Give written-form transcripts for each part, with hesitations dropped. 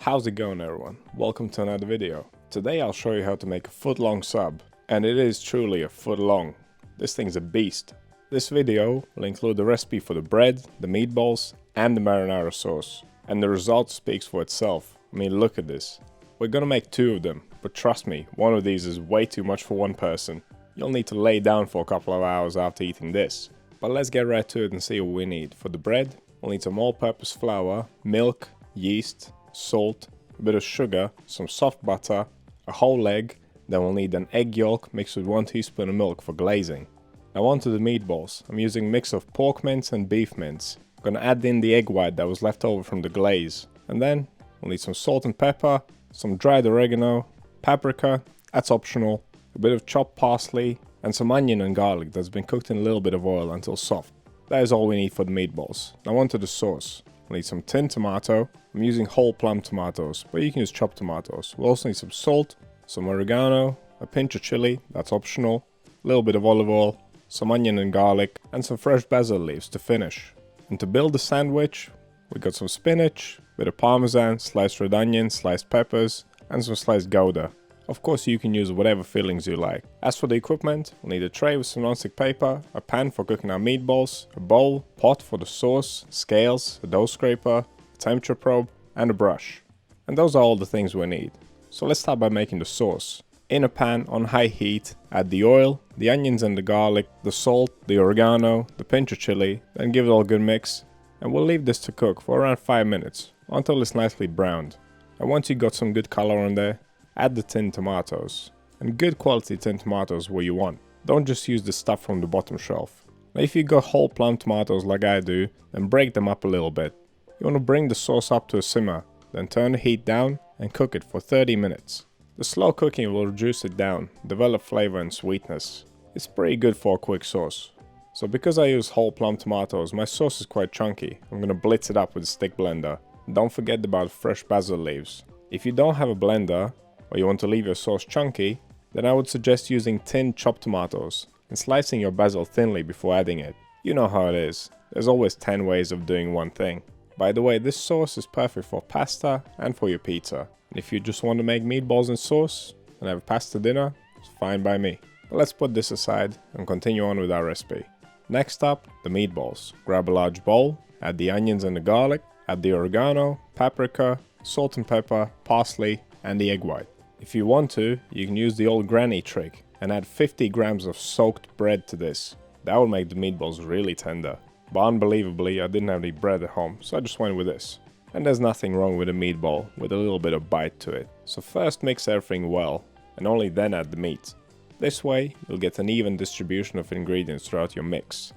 How's it going, everyone? Welcome to another video. Today I'll show you how to make a foot-long sub, and it is truly a foot long. This thing's a beast. This video will include the recipe for the bread, the meatballs and the marinara sauce, and the result speaks for itself. I mean, look at this. We're gonna make two of them, but trust me, one of these is way too much for one person. You'll need to lay down for a couple of hours after eating this. But let's get right to it and see what we need. For the bread, we'll need some all-purpose flour, milk, yeast, salt, a bit of sugar, some soft butter, a whole egg, then we'll need an egg yolk mixed with 1 teaspoon of milk for glazing. Now onto the meatballs. I'm using a mix of pork mince and beef mince. I'm gonna add in the egg white that was left over from the glaze. And then we'll need some salt and pepper, some dried oregano, paprika, that's optional, a bit of chopped parsley, and some onion and garlic that's been cooked in a little bit of oil until soft. That is all we need for the meatballs. Now onto the sauce. We'll need some tinned tomato. I'm using whole plum tomatoes, but you can use chopped tomatoes. We'll also need some salt, some oregano, a pinch of chili, that's optional, a little bit of olive oil, some onion and garlic, and some fresh basil leaves to finish. And to build the sandwich, we got some spinach, a bit of parmesan, sliced red onion, sliced peppers, and some sliced gouda. Of course, you can use whatever fillings you like. As for the equipment, we'll need a tray with some non-stick paper, a pan for cooking our meatballs, a bowl, pot for the sauce, scales, a dough scraper, a temperature probe, and a brush. And those are all the things we need. So let's start by making the sauce. In a pan on high heat, add the oil, the onions and the garlic, the salt, the oregano, the pinch of chili, then give it all a good mix. And we'll leave this to cook for around 5 minutes, until it's nicely browned. And once you got some good color on there, add the tinned tomatoes, and good quality tinned tomatoes where you want. Don't just use the stuff from the bottom shelf. Now if you got whole plum tomatoes like I do, then break them up a little bit. You want to bring the sauce up to a simmer, then turn the heat down and cook it for 30 minutes. The slow cooking will reduce it down, develop flavor and sweetness. It's pretty good for a quick sauce. So because I use whole plum tomatoes, my sauce is quite chunky. I'm gonna blitz it up with a stick blender. Don't forget about fresh basil leaves. If you don't have a blender, or you want to leave your sauce chunky, then I would suggest using tinned chopped tomatoes and slicing your basil thinly before adding it. You know how it is, there's always 10 ways of doing one thing. By the way, this sauce is perfect for pasta and for your pizza. And if you just want to make meatballs and sauce and have a pasta dinner, it's fine by me. But let's put this aside and continue on with our recipe. Next up, the meatballs. Grab a large bowl, add the onions and the garlic, add the oregano, paprika, salt and pepper, parsley, and the egg white. If you want to, you can use the old granny trick and add 50 grams of soaked bread to this. That will make the meatballs really tender. But unbelievably, I didn't have any bread at home, so I just went with this. And there's nothing wrong with a meatball with a little bit of bite to it. So first mix everything well, and only then add the meat. This way, you'll get an even distribution of ingredients throughout your mix.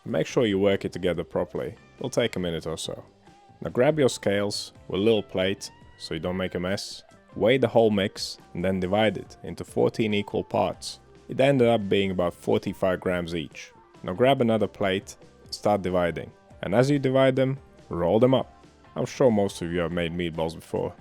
And make sure you work it together properly. It'll take a minute or so. Now grab your scales with a little plate, so you don't make a mess. Weigh the whole mix and then divide it into 14 equal parts. It ended up being about 45 grams each. Now grab another plate and start dividing. And as you divide them, roll them up. I'm sure most of you have made meatballs before.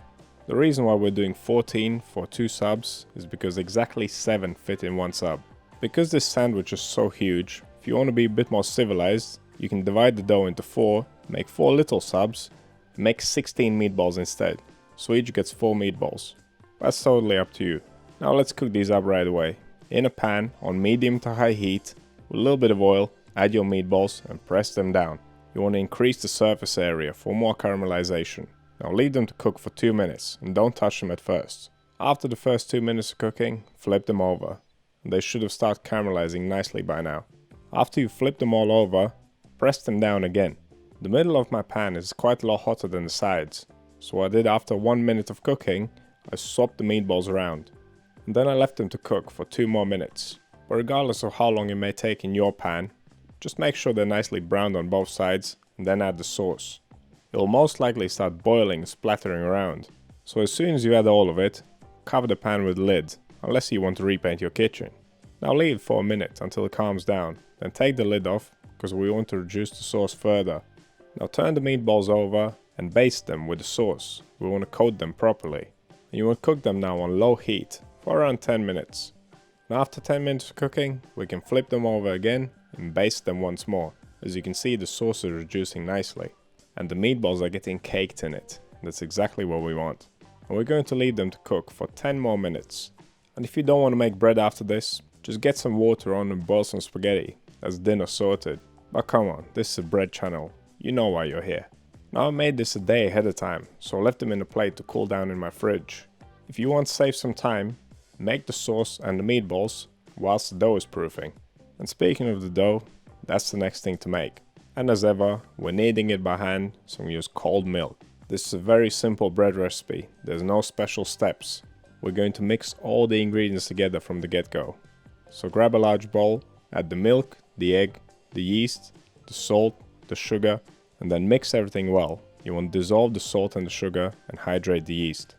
The reason why we're doing 14 for 2 subs is because exactly 7 fit in one sub. Because this sandwich is so huge, if you want to be a bit more civilized, you can divide the dough into 4, make 4 little subs, and make 16 meatballs instead. So each gets 4 meatballs. That's totally up to you. Now let's cook these up right away. In a pan on medium to high heat, with a little bit of oil, add your meatballs and press them down. You want to increase the surface area for more caramelization. Now leave them to cook for 2 minutes and don't touch them at first. After the first 2 minutes of cooking, flip them over. And they should have started caramelizing nicely by now. After you flip them all over, press them down again. The middle of my pan is quite a lot hotter than the sides. So what I did after 1 minute of cooking, I swapped the meatballs around. And then I left them to cook for 2 more minutes. But regardless of how long it may take in your pan, just make sure they're nicely browned on both sides and then add the sauce. It will most likely start boiling and splattering around. So as soon as you add all of it, cover the pan with a lid, unless you want to repaint your kitchen. Now leave it for a minute until it calms down, then take the lid off because we want to reduce the sauce further. Now turn the meatballs over and baste them with the sauce. We want to coat them properly. And you want to cook them now on low heat for around 10 minutes. Now after 10 minutes of cooking, we can flip them over again and baste them once more. As you can see, the sauce is reducing nicely. And the meatballs are getting caked in it. That's exactly what we want. And we're going to leave them to cook for 10 more minutes. And if you don't want to make bread after this, just get some water on and boil some spaghetti. That's dinner sorted. But come on, this is a bread channel. You know why you're here. Now I made this a day ahead of time, so I left them in a plate to cool down in my fridge. If you want to save some time, make the sauce and the meatballs whilst the dough is proofing. And speaking of the dough, that's the next thing to make. And as ever, we're kneading it by hand, so we use cold milk. This is a very simple bread recipe, there's no special steps. We're going to mix all the ingredients together from the get-go. So grab a large bowl, add the milk, the egg, the yeast, the salt, the sugar, and then mix everything well. You want to dissolve the salt and the sugar and hydrate the yeast.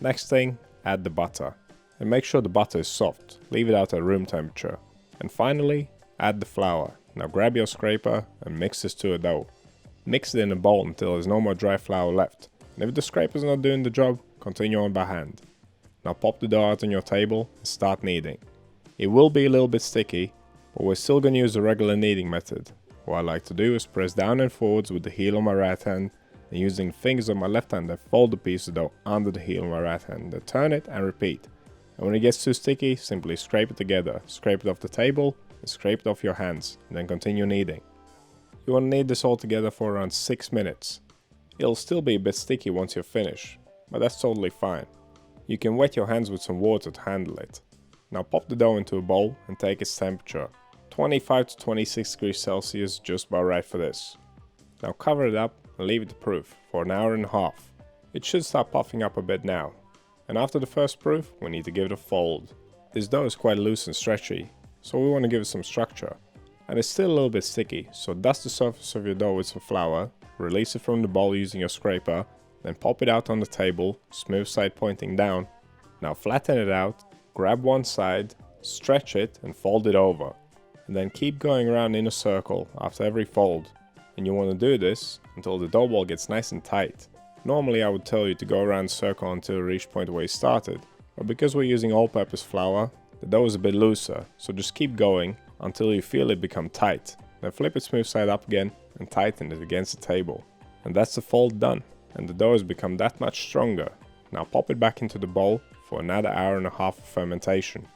Next thing, add the butter. And make sure the butter is soft, leave it out at room temperature. And finally, add the flour. Now grab your scraper and mix this to a dough. Mix it in a bowl until there's no more dry flour left. And if the scraper's not doing the job, continue on by hand. Now pop the dough out on your table and start kneading. It will be a little bit sticky, but we're still going to use the regular kneading method. What I like to do is press down and forwards with the heel on my right hand, and using the fingers on my left hand, I fold the piece of dough under the heel on my right hand, then turn it and repeat. And when it gets too sticky, simply scrape it together, scrape it off the table, and scrape it off your hands, and then continue kneading. You want to knead this all together for around 6 minutes. It'll still be a bit sticky once you're finished, but that's totally fine. You can wet your hands with some water to handle it. Now pop the dough into a bowl and take its temperature. 25 to 26 degrees Celsius, just about right for this. Now cover it up and leave it to proof for an hour and a half. It should start puffing up a bit now. And after the first proof, we need to give it a fold. This dough is quite loose and stretchy, so we want to give it some structure. And it's still a little bit sticky, so dust the surface of your dough with some flour, release it from the bowl using your scraper, then pop it out on the table, smooth side pointing down. Now flatten it out, grab one side, stretch it and fold it over. And then keep going around in a circle after every fold. And you want to do this until the dough ball gets nice and tight. Normally I would tell you to go around the circle until you reach the point where you started. But because we're using all-purpose flour, the dough is a bit looser, so just keep going until you feel it become tight. Then flip it smooth side up again and tighten it against the table. And that's the fold done. And the dough has become that much stronger. Now pop it back into the bowl for another hour and a half of fermentation.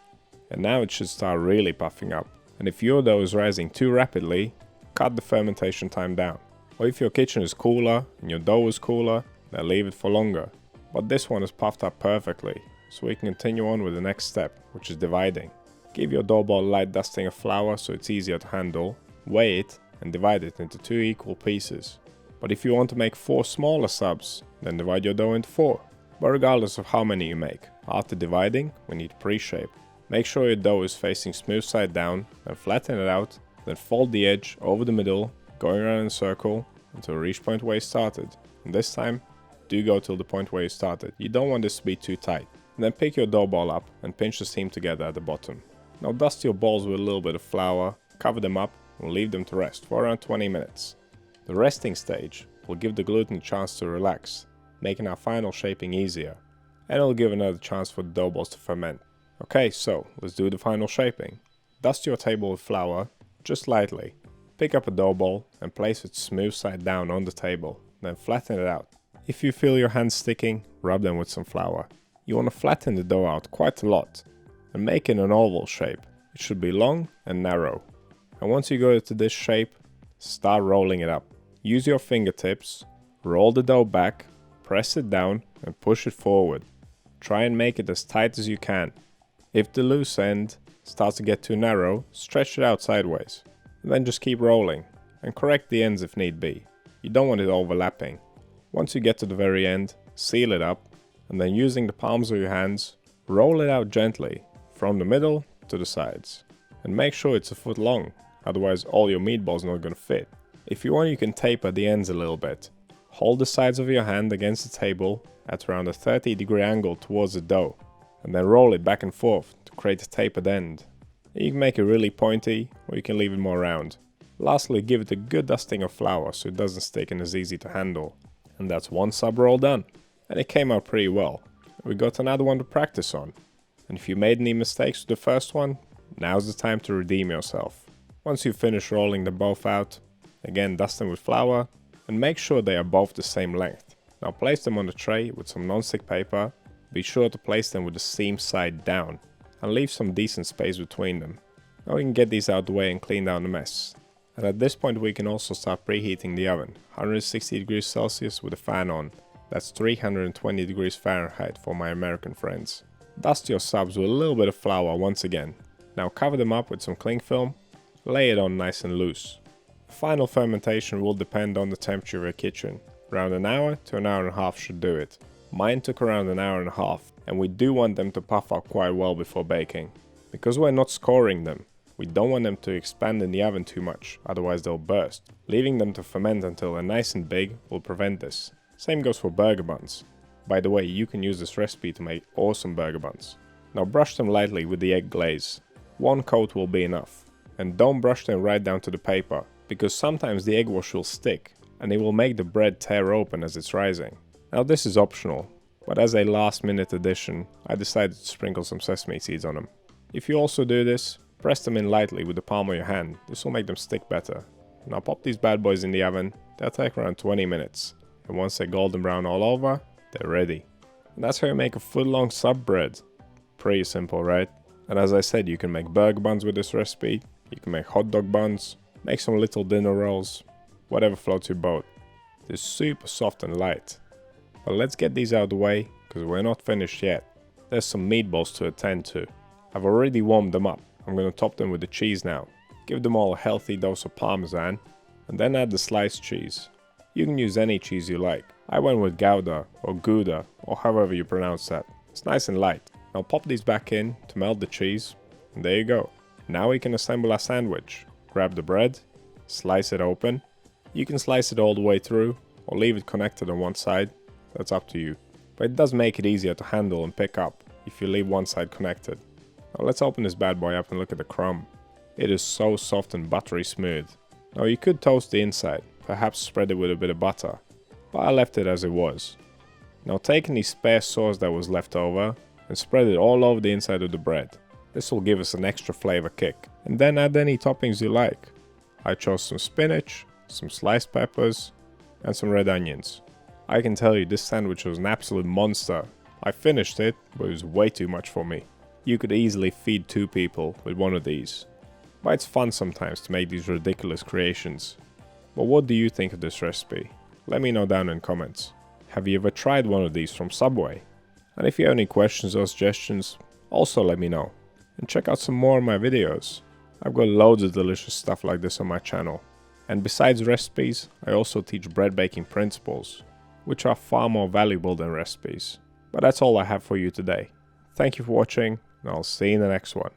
And now it should start really puffing up. And if your dough is rising too rapidly, cut the fermentation time down. Or if your kitchen is cooler and your dough is cooler, then leave it for longer. But this one is puffed up perfectly, so we can continue on with the next step, which is dividing. Give your dough ball a light dusting of flour so it's easier to handle, weigh it and divide it into 2 equal pieces. But if you want to make 4 smaller subs, then divide your dough into 4. But regardless of how many you make, after dividing, we need to pre-shape. Make sure your dough is facing smooth side down, then flatten it out, then fold the edge over the middle, going around in a circle until you reach the point where you started. And this time, do go till the point where you started. You don't want this to be too tight. And then pick your dough ball up and pinch the seam together at the bottom. Now dust your balls with a little bit of flour, cover them up and leave them to rest for around 20 minutes. The resting stage will give the gluten a chance to relax, making our final shaping easier. And it'll give another chance for the dough balls to ferment. Okay, so let's do the final shaping. Dust your table with flour, just lightly. Pick up a dough ball and place it smooth side down on the table, then flatten it out. If you feel your hands sticking, rub them with some flour. You want to flatten the dough out quite a lot and make it an oval shape. It should be long and narrow. And once you go to this shape, start rolling it up. Use your fingertips, roll the dough back, press it down and push it forward. Try and make it as tight as you can. If the loose end starts to get too narrow, stretch it out sideways. And then just keep rolling and correct the ends if need be. You don't want it overlapping. Once you get to the very end, seal it up and then using the palms of your hands, roll it out gently from the middle to the sides. And make sure it's a foot long, otherwise all your meatballs are not going to fit. If you want, you can taper the ends a little bit. Hold the sides of your hand against the table at around a 30-degree angle towards the dough, and then roll it back and forth to create a tapered end. You can make it really pointy, or you can leave it more round. Lastly, give it a good dusting of flour so it doesn't stick and is easy to handle. And that's one sub roll done. And it came out pretty well. We got another one to practice on. And if you made any mistakes with the first one, now's the time to redeem yourself. Once you finish rolling them both out, again dust them with flour and make sure they are both the same length. Now place them on the tray with some non-stick paper. Be sure to place them with the seam side down and leave some decent space between them. Now we can get these out of the way and clean down the mess. And at this point we can also start preheating the oven, 160 degrees Celsius with a fan on. That's 320 degrees Fahrenheit for my American friends. Dust your subs with a little bit of flour once again. Now cover them up with some cling film, lay it on nice and loose. The final fermentation will depend on the temperature of your kitchen. Around an hour to an hour and a half should do it. Mine took around an hour and a half, and we do want them to puff up quite well before baking. Because we're not scoring them, we don't want them to expand in the oven too much, otherwise they'll burst. Leaving them to ferment until they're nice and big will prevent this. Same goes for burger buns. By the way, you can use this recipe to make awesome burger buns. Now brush them lightly with the egg glaze. One coat will be enough. And don't brush them right down to the paper, because sometimes the egg wash will stick, and it will make the bread tear open as it's rising. Now this is optional, but as a last minute addition, I decided to sprinkle some sesame seeds on them. If you also do this, press them in lightly with the palm of your hand. This will make them stick better. Now pop these bad boys in the oven. They'll take around 20 minutes. And once they're golden brown all over, they're ready. And that's how you make a footlong sub bread. Pretty simple, right? And as I said, you can make burger buns with this recipe. You can make hot dog buns, make some little dinner rolls, whatever floats your boat. They're super soft and light. But let's get these out of the way, because we're not finished yet. There's some meatballs to attend to. I've already warmed them up. I'm going to top them with the cheese now. Give them all a healthy dose of parmesan, and then add the sliced cheese. You can use any cheese you like. I went with Gouda or Gouda, or however you pronounce that. It's nice and light. Now pop these back in to melt the cheese, and there you go. Now we can assemble our sandwich. Grab the bread, slice it open. You can slice it all the way through, or leave it connected on one side. That's up to you. But it does make it easier to handle and pick up if you leave one side connected. Now let's open this bad boy up and look at the crumb. It is so soft and buttery smooth. Now you could toast the inside, perhaps spread it with a bit of butter, but I left it as it was. Now take any spare sauce that was left over and spread it all over the inside of the bread. This will give us an extra flavor kick. And then add any toppings you like. I chose some spinach, some sliced peppers, and some red onions. I can tell you this sandwich was an absolute monster. I finished it, but it was way too much for me. You could easily feed 2 people with one of these. But it's fun sometimes to make these ridiculous creations. But what do you think of this recipe? Let me know down in comments. Have you ever tried one of these from Subway? And if you have any questions or suggestions, also let me know. And check out some more of my videos. I've got loads of delicious stuff like this on my channel. And besides recipes, I also teach bread baking principles, which are far more valuable than recipes. But that's all I have for you today. Thank you for watching, and I'll see you in the next one.